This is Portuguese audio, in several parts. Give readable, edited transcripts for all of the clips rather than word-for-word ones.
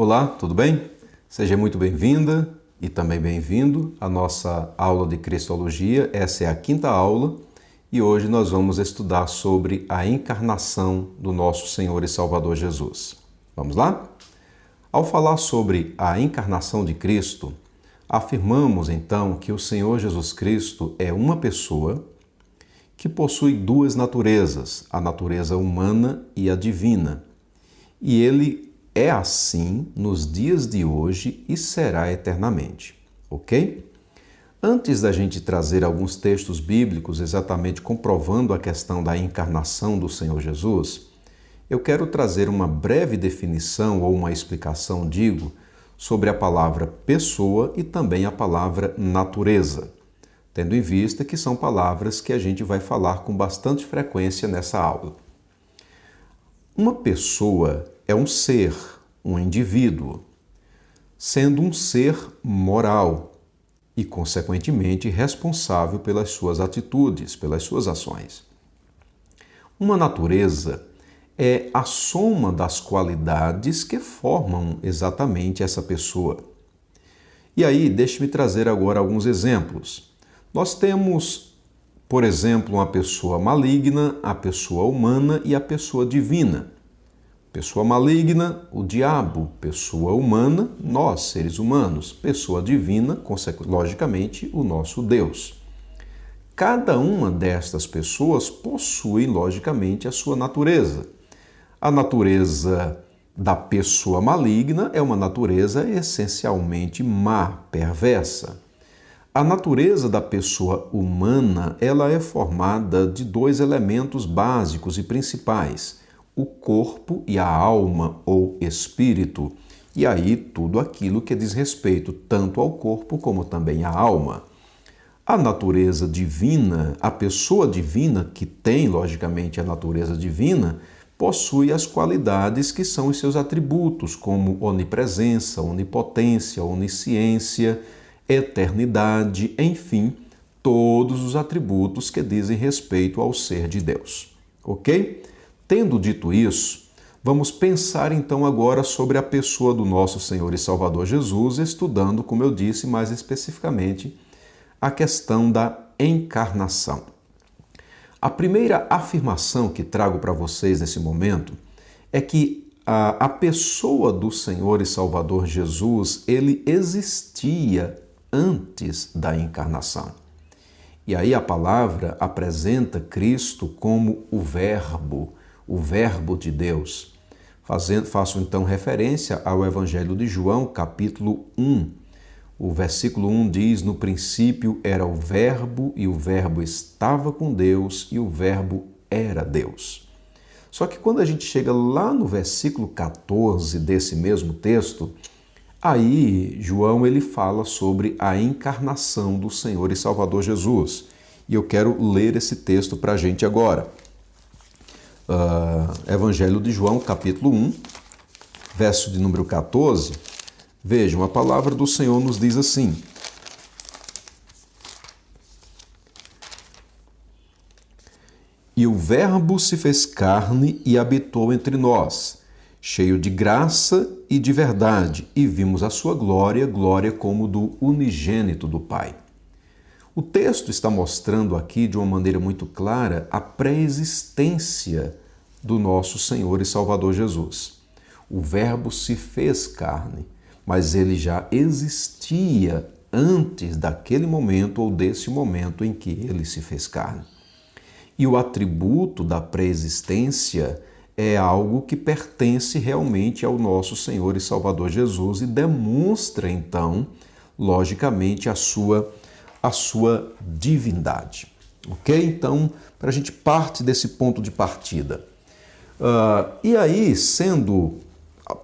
Olá, tudo bem? Seja muito bem-vinda e também bem-vindo à nossa aula de Cristologia. Essa é a quinta aula e hoje nós vamos estudar sobre a encarnação do nosso Senhor e Salvador Jesus. Vamos lá? Ao falar sobre a encarnação de Cristo, afirmamos então que o Senhor Jesus Cristo é uma pessoa que possui duas naturezas, a natureza humana e a divina. E ele é assim nos dias de hoje e será eternamente, ok? Antes da gente trazer alguns textos bíblicos exatamente comprovando a questão da encarnação do Senhor Jesus, eu quero trazer uma breve definição ou uma explicação, sobre a palavra pessoa e também a palavra natureza, tendo em vista que são palavras que a gente vai falar com bastante frequência nessa aula. Uma pessoa é um ser, um indivíduo, sendo um ser moral e, consequentemente, responsável pelas suas atitudes, pelas suas ações. Uma natureza é a soma das qualidades que formam exatamente essa pessoa. E aí, deixe-me trazer agora alguns exemplos. Nós temos, por exemplo, uma pessoa maligna, a pessoa humana e a pessoa divina. Pessoa maligna, o diabo. Pessoa humana, nós, seres humanos. Pessoa divina, logicamente, o nosso Deus. Cada uma destas pessoas possui, logicamente, a sua natureza. A natureza da pessoa maligna é uma natureza essencialmente má, perversa. A natureza da pessoa humana, ela é formada de dois elementos básicos e principais: o corpo e a alma ou espírito. E aí tudo aquilo que diz respeito tanto ao corpo como também à alma. A natureza divina, a pessoa divina, que tem logicamente a natureza divina, possui as qualidades que são os seus atributos, como onipresença, onipotência, onisciência, eternidade, enfim, todos os atributos que dizem respeito ao ser de Deus. Ok? Tendo dito isso, vamos pensar então agora sobre a pessoa do nosso Senhor e Salvador Jesus, estudando, como eu disse, mais especificamente, a questão da encarnação. A primeira afirmação que trago para vocês nesse momento é que a pessoa do Senhor e Salvador Jesus, ele existia antes da encarnação. E aí a palavra apresenta Cristo como o Verbo de Deus. Faço então referência ao Evangelho de João, capítulo 1. O versículo 1 diz: no princípio era o Verbo, e o Verbo estava com Deus, e o Verbo era Deus. Só que quando a gente chega lá no versículo 14 desse mesmo texto, aí João ele fala sobre a encarnação do Senhor e Salvador Jesus. E eu quero ler esse texto para a gente agora. Evangelho de João, capítulo 1, verso de número 14. Vejam, a palavra do Senhor nos diz assim: e o Verbo se fez carne e habitou entre nós, cheio de graça e de verdade, e vimos a sua glória, glória como do unigênito do Pai. O texto está mostrando aqui de uma maneira muito clara a pré-existência do nosso Senhor e Salvador Jesus. O Verbo se fez carne, mas ele já existia antes daquele momento ou desse momento em que ele se fez carne. E o atributo da pré-existência é algo que pertence realmente ao nosso Senhor e Salvador Jesus e demonstra, então, logicamente, a sua divindade. Ok? Então, para a gente parte desse ponto de partida. E aí, sendo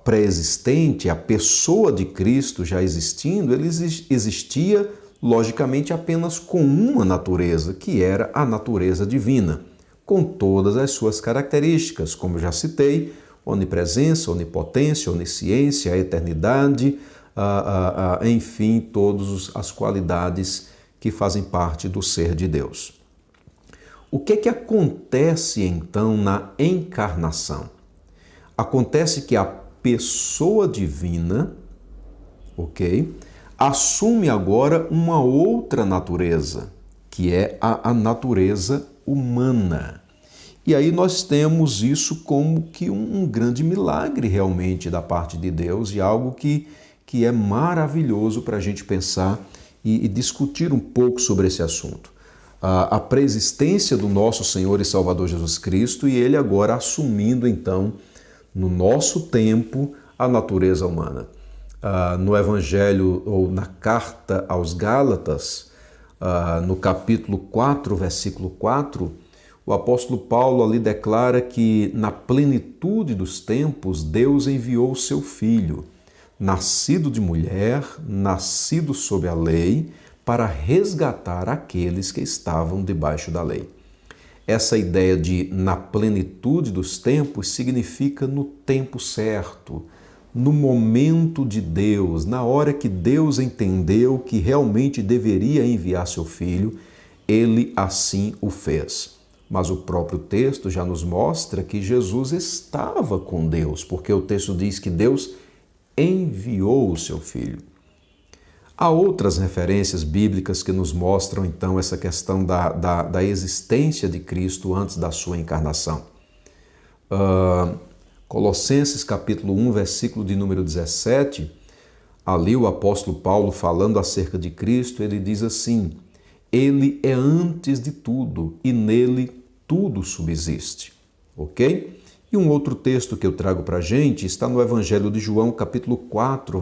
pré-existente, a pessoa de Cristo já existindo, ele existia, logicamente, apenas com uma natureza, que era a natureza divina, com todas as suas características, como eu já citei: onipresença, onipotência, onisciência, eternidade, enfim, todas as qualidades que fazem parte do ser de Deus. O que acontece então na encarnação? Acontece que a pessoa divina, ok? Assume agora uma outra natureza, que é a natureza humana. E aí nós temos isso como que um grande milagre realmente da parte de Deus e algo que é maravilhoso para a gente pensar e discutir um pouco sobre esse assunto. A preexistência do nosso Senhor e Salvador Jesus Cristo e Ele agora assumindo então no nosso tempo a natureza humana. No Evangelho ou na carta aos Gálatas, no capítulo 4, versículo 4, o apóstolo Paulo ali declara que na plenitude dos tempos Deus enviou o seu Filho, nascido de mulher, nascido sob a lei, para resgatar aqueles que estavam debaixo da lei. Essa ideia de na plenitude dos tempos significa no tempo certo, no momento de Deus, na hora que Deus entendeu que realmente deveria enviar seu Filho, Ele assim o fez. Mas o próprio texto já nos mostra que Jesus estava com Deus, porque o texto diz que Deus enviou o seu Filho. Há outras referências bíblicas que nos mostram, então, essa questão da existência de Cristo antes da sua encarnação. Colossenses capítulo 1, versículo de número 17, ali o apóstolo Paulo falando acerca de Cristo, ele diz assim: Ele é antes de tudo e nele tudo subsiste. Ok? E um outro texto que eu trago para a gente está no Evangelho de João, capítulo 4,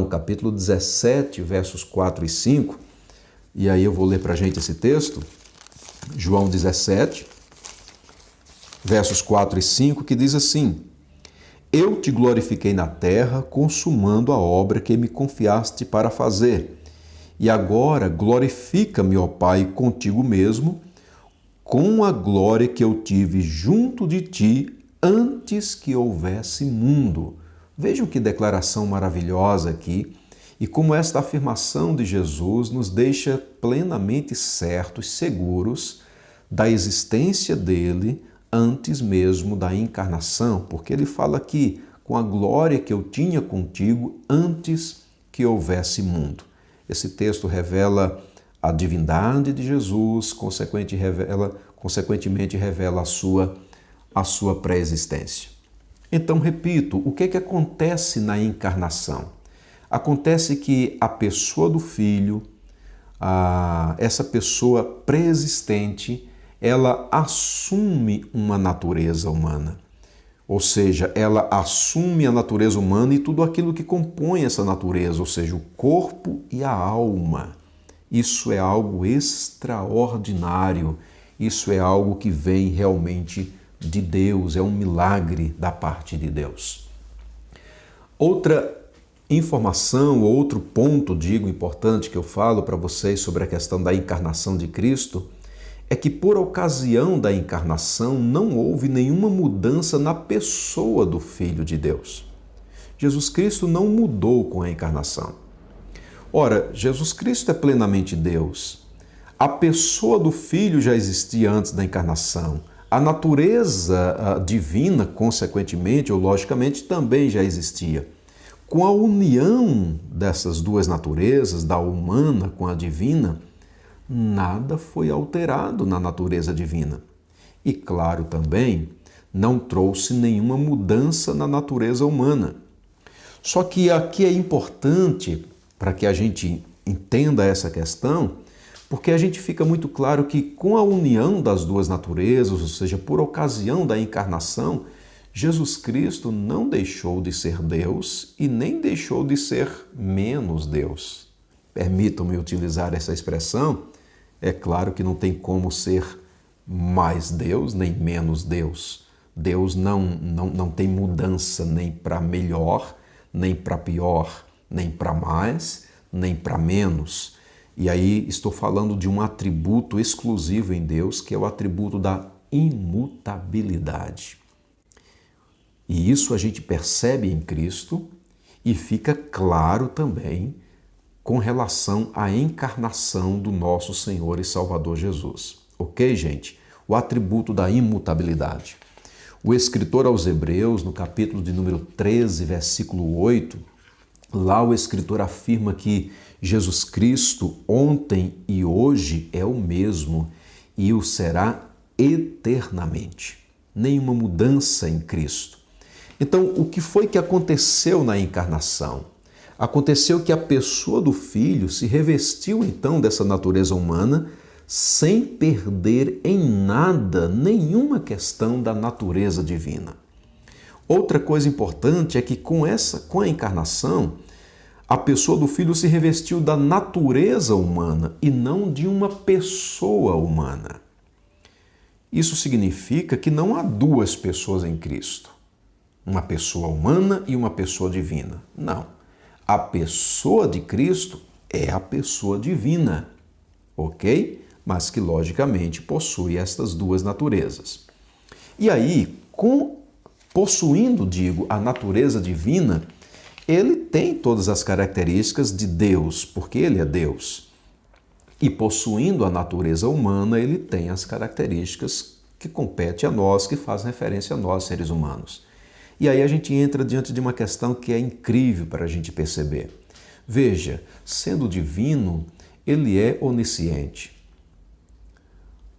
capítulo 17, versos 4 e 5. E aí eu vou ler para a gente esse texto. João 17, versos 4 e 5, que diz assim: Eu te glorifiquei na terra, consumando a obra que me confiaste para fazer. E agora glorifica-me, ó Pai, contigo mesmo, com a glória que eu tive junto de ti antes que houvesse mundo. Vejam que declaração maravilhosa aqui e como esta afirmação de Jesus nos deixa plenamente certos, seguros da existência dele antes mesmo da encarnação, porque ele fala aqui com a glória que eu tinha contigo antes que houvesse mundo. Esse texto revela a divindade de Jesus, consequentemente revela a sua pré-existência. Então, repito, o que acontece na encarnação? Acontece que a pessoa do Filho, essa pessoa pré-existente, ela assume uma natureza humana. Ou seja, ela assume a natureza humana e tudo aquilo que compõe essa natureza, ou seja, o corpo e a alma. Isso é algo extraordinário, isso é algo que vem realmente de Deus, é um milagre da parte de Deus. Outra informação, outro ponto, importante que eu falo para vocês sobre a questão da encarnação de Cristo, é que por ocasião da encarnação não houve nenhuma mudança na pessoa do Filho de Deus. Jesus Cristo não mudou com a encarnação. Ora, Jesus Cristo é plenamente Deus. A pessoa do Filho já existia antes da encarnação. A natureza divina, consequentemente ou logicamente, também já existia. Com a união dessas duas naturezas, da humana com a divina, nada foi alterado na natureza divina. E, claro, também não trouxe nenhuma mudança na natureza humana. Só que aqui é importante, para que a gente entenda essa questão, porque a gente fica muito claro que com a união das duas naturezas, ou seja, por ocasião da encarnação, Jesus Cristo não deixou de ser Deus e nem deixou de ser menos Deus. Permitam-me utilizar essa expressão. É claro que não tem como ser mais Deus nem menos Deus. Deus não tem mudança nem para melhor, nem para pior, nem para mais, nem para menos. E aí estou falando de um atributo exclusivo em Deus, que é o atributo da imutabilidade. E isso a gente percebe em Cristo e fica claro também com relação à encarnação do nosso Senhor e Salvador Jesus. Ok, gente? O atributo da imutabilidade. O escritor aos Hebreus, no capítulo de número 13, versículo 8, lá o escritor afirma que Jesus Cristo ontem e hoje é o mesmo e o será eternamente. Nenhuma mudança em Cristo. Então, o que foi que aconteceu na encarnação? Aconteceu que a pessoa do Filho se revestiu então dessa natureza humana sem perder em nada nenhuma questão da natureza divina. Outra coisa importante é que com a encarnação, a pessoa do Filho se revestiu da natureza humana e não de uma pessoa humana. Isso significa que não há duas pessoas em Cristo. Uma pessoa humana e uma pessoa divina. Não. A pessoa de Cristo é a pessoa divina, ok? Mas que, logicamente, possui estas duas naturezas. E aí, possuindo, a natureza divina, ele tem todas as características de Deus, porque ele é Deus. E possuindo a natureza humana, ele tem as características que competem a nós, que fazem referência a nós, seres humanos. E aí a gente entra diante de uma questão que é incrível para a gente perceber. Veja, sendo divino, ele é onisciente.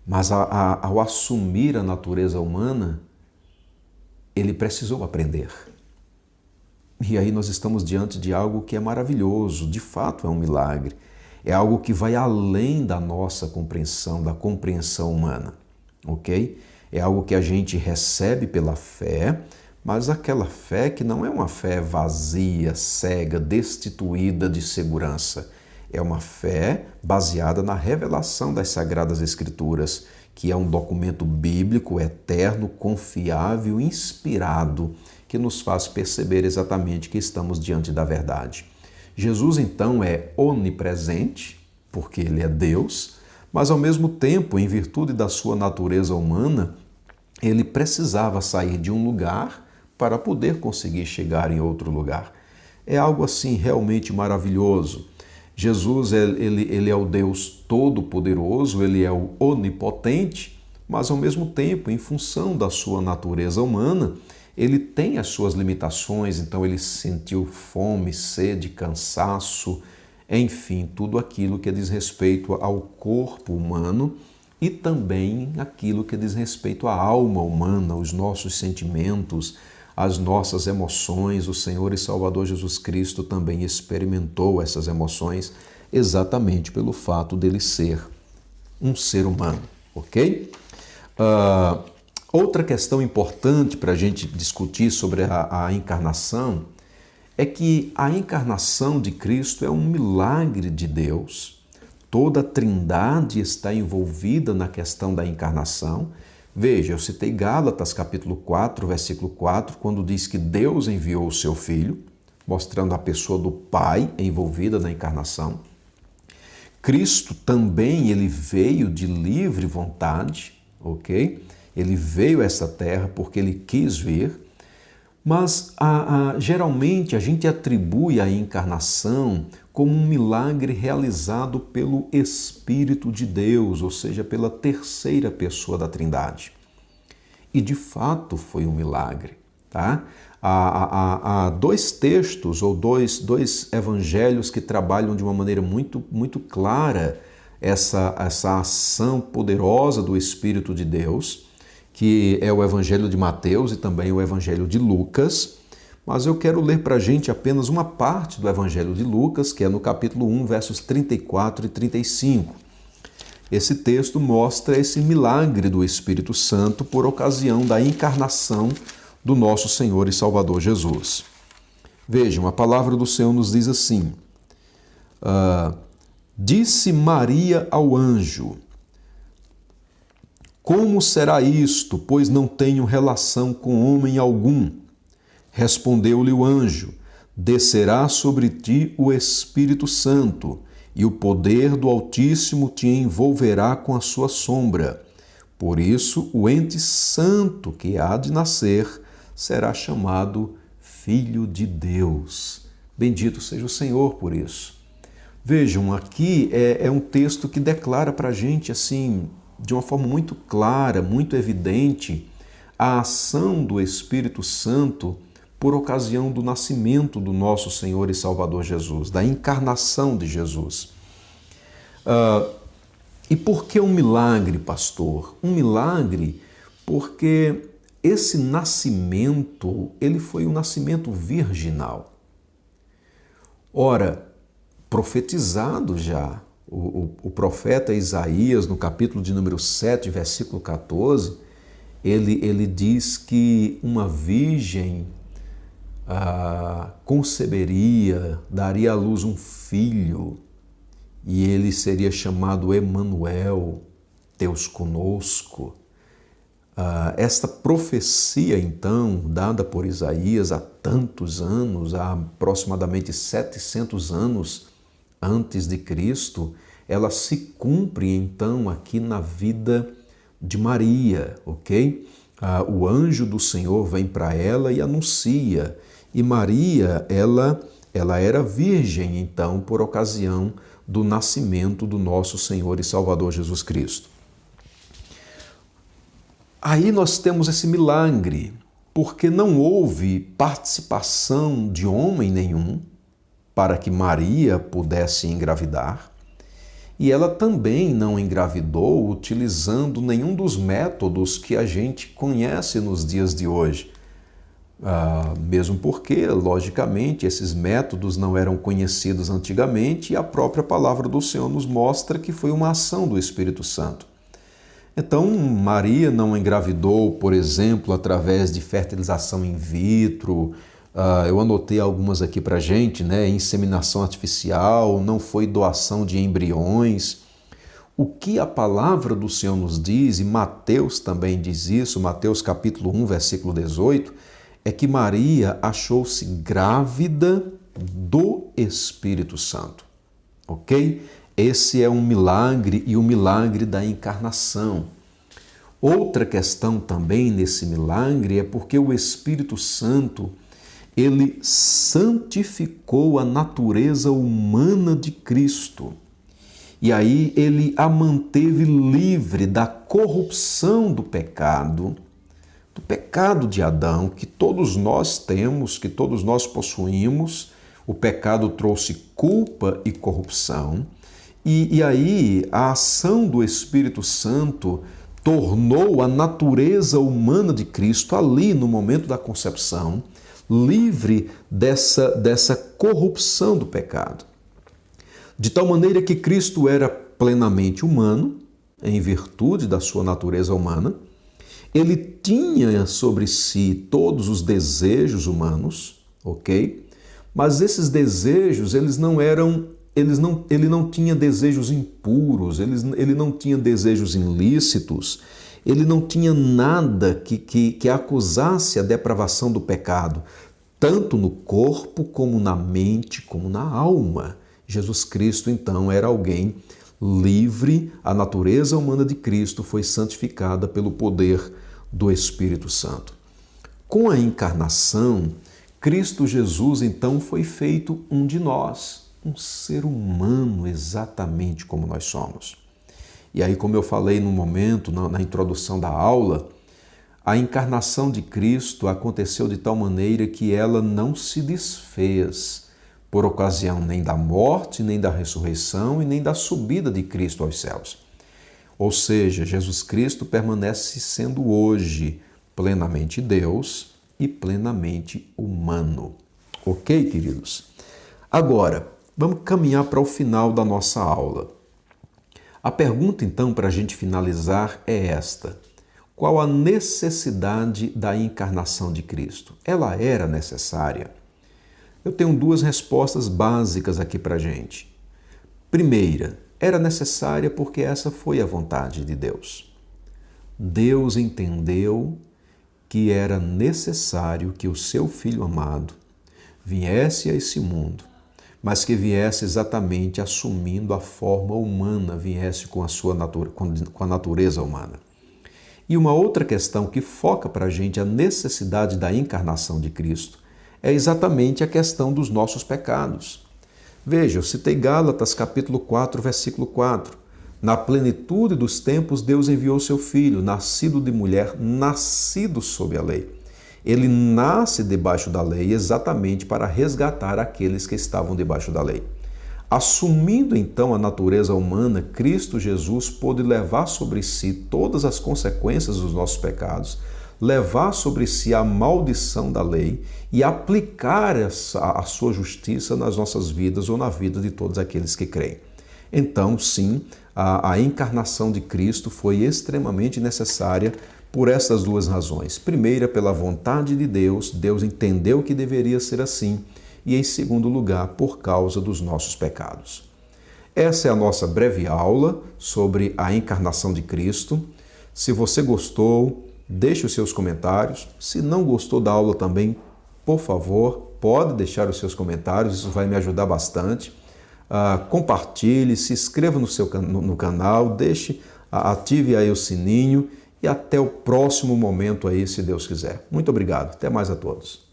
Mas ao assumir a natureza humana, ele precisou aprender. E aí nós estamos diante de algo que é maravilhoso, de fato é um milagre. É algo que vai além da nossa compreensão, da compreensão humana, ok? É algo que a gente recebe pela fé, mas aquela fé que não é uma fé vazia, cega, destituída de segurança. É uma fé baseada na revelação das Sagradas Escrituras, que é um documento bíblico, eterno, confiável, inspirado, que nos faz perceber exatamente que estamos diante da verdade. Jesus, então, é onipresente, porque ele é Deus, mas, ao mesmo tempo, em virtude da sua natureza humana, ele precisava sair de um lugar para poder conseguir chegar em outro lugar. É algo assim realmente maravilhoso. Jesus, ele é o Deus Todo-Poderoso, ele é o Onipotente, mas, ao mesmo tempo, em função da sua natureza humana, ele tem as suas limitações, então ele sentiu fome, sede, cansaço, enfim, tudo aquilo que diz respeito ao corpo humano e também aquilo que diz respeito à alma humana, os nossos sentimentos, as nossas emoções. O Senhor e Salvador Jesus Cristo também experimentou essas emoções exatamente pelo fato dele ser um ser humano, ok? Outra questão importante para a gente discutir sobre a encarnação é que a encarnação de Cristo é um milagre de Deus. Toda a Trindade está envolvida na questão da encarnação. Veja, eu citei Gálatas capítulo 4, versículo 4, quando diz que Deus enviou o seu Filho, mostrando a pessoa do Pai envolvida na encarnação. Cristo também, ele veio de livre vontade, ok? Ele veio a essa terra porque ele quis vir, mas geralmente a gente atribui a encarnação como um milagre realizado pelo Espírito de Deus, ou seja, pela terceira pessoa da Trindade. E de fato foi um milagre, tá? Há dois textos ou dois evangelhos que trabalham de uma maneira muito clara essa ação poderosa do Espírito de Deus, que é o Evangelho de Mateus e também o Evangelho de Lucas, mas eu quero ler para a gente apenas uma parte do Evangelho de Lucas, que é no capítulo 1, versos 34 e 35. Esse texto mostra esse milagre do Espírito Santo por ocasião da encarnação do nosso Senhor e Salvador Jesus. Vejam, a palavra do Senhor nos diz assim: disse Maria ao anjo: como será isto, pois não tenho relação com homem algum? Respondeu-lhe o anjo: descerá sobre ti o Espírito Santo, e o poder do Altíssimo te envolverá com a sua sombra. Por isso, o ente santo que há de nascer será chamado Filho de Deus. Bendito seja o Senhor por isso. Vejam, aqui é um texto que declara para a gente, assim, de uma forma muito clara, muito evidente, a ação do Espírito Santo por ocasião do nascimento do nosso Senhor e Salvador Jesus, da encarnação de Jesus. E por que um milagre, pastor? Um milagre porque esse nascimento, ele foi um nascimento virginal. Ora, profetizado já, o profeta Isaías, no capítulo de número 7, versículo 14, ele diz que uma virgem conceberia, daria à luz um filho, e ele seria chamado Emanuel, Deus conosco. Esta profecia, então, dada por Isaías há tantos anos, há aproximadamente 700 anos antes de Cristo, ela se cumpre, então, aqui na vida de Maria, ok? O anjo do Senhor vem para ela e anuncia. E Maria, ela era virgem, então, por ocasião do nascimento do nosso Senhor e Salvador Jesus Cristo. Aí nós temos esse milagre, porque não houve participação de homem nenhum para que Maria pudesse engravidar, e ela também não engravidou utilizando nenhum dos métodos que a gente conhece nos dias de hoje. Mesmo porque, logicamente, esses métodos não eram conhecidos antigamente e a própria palavra do Senhor nos mostra que foi uma ação do Espírito Santo. Então, Maria não engravidou, por exemplo, através de fertilização in vitro. Eu anotei algumas aqui para a gente, né? Inseminação artificial, não foi doação de embriões. O que a palavra do Senhor nos diz, e Mateus também diz isso, Mateus capítulo 1, versículo 18, é que Maria achou-se grávida do Espírito Santo, ok? Esse é um milagre e o milagre da encarnação. Outra questão também nesse milagre é porque o Espírito Santo, ele santificou a natureza humana de Cristo. E aí ele a manteve livre da corrupção do pecado de Adão, que todos nós temos, que todos nós possuímos. O pecado trouxe culpa e corrupção. E aí a ação do Espírito Santo tornou a natureza humana de Cristo ali no momento da concepção livre dessa corrupção do pecado. De tal maneira que Cristo era plenamente humano, em virtude da sua natureza humana. Ele tinha sobre si todos os desejos humanos, ok? Mas esses desejos, ele não tinha desejos impuros, ele não tinha desejos ilícitos, ele não tinha nada que acusasse a depravação do pecado, tanto no corpo, como na mente, como na alma. Jesus Cristo, então, era alguém livre, a natureza humana de Cristo foi santificada pelo poder do Espírito Santo. Com a encarnação, Cristo Jesus, então, foi feito um de nós, um ser humano exatamente como nós somos. E aí, como eu falei no momento, na introdução da aula, a encarnação de Cristo aconteceu de tal maneira que ela não se desfez por ocasião nem da morte, nem da ressurreição e nem da subida de Cristo aos céus. Ou seja, Jesus Cristo permanece sendo hoje plenamente Deus e plenamente humano. Ok, queridos? Agora, vamos caminhar para o final da nossa aula. A pergunta, então, para a gente finalizar é esta: qual a necessidade da encarnação de Cristo? Ela era necessária? Eu tenho duas respostas básicas aqui para a gente. Primeira, era necessária porque essa foi a vontade de Deus. Deus entendeu que era necessário que o seu Filho amado viesse a esse mundo, mas que viesse exatamente assumindo a forma humana, viesse com a natureza humana. E uma outra questão que foca para a gente a necessidade da encarnação de Cristo é exatamente a questão dos nossos pecados. Veja, eu citei Gálatas capítulo 4, versículo 4. Na plenitude dos tempos, Deus enviou seu Filho, nascido de mulher, nascido sob a lei. Ele nasce debaixo da lei exatamente para resgatar aqueles que estavam debaixo da lei. Assumindo então a natureza humana, Cristo Jesus pôde levar sobre si todas as consequências dos nossos pecados, levar sobre si a maldição da lei e aplicar a sua justiça nas nossas vidas ou na vida de todos aqueles que creem. Então, sim, a encarnação de Cristo foi extremamente necessária por essas duas razões. Primeira, pela vontade de Deus, Deus entendeu que deveria ser assim. E em segundo lugar, por causa dos nossos pecados. Essa é a nossa breve aula sobre a encarnação de Cristo. Se você gostou, deixe os seus comentários. Se não gostou da aula também, por favor, pode deixar os seus comentários, isso vai me ajudar bastante. Compartilhe, se inscreva no canal, ative aí o sininho e até o próximo momento aí, se Deus quiser. Muito obrigado. Até mais a todos.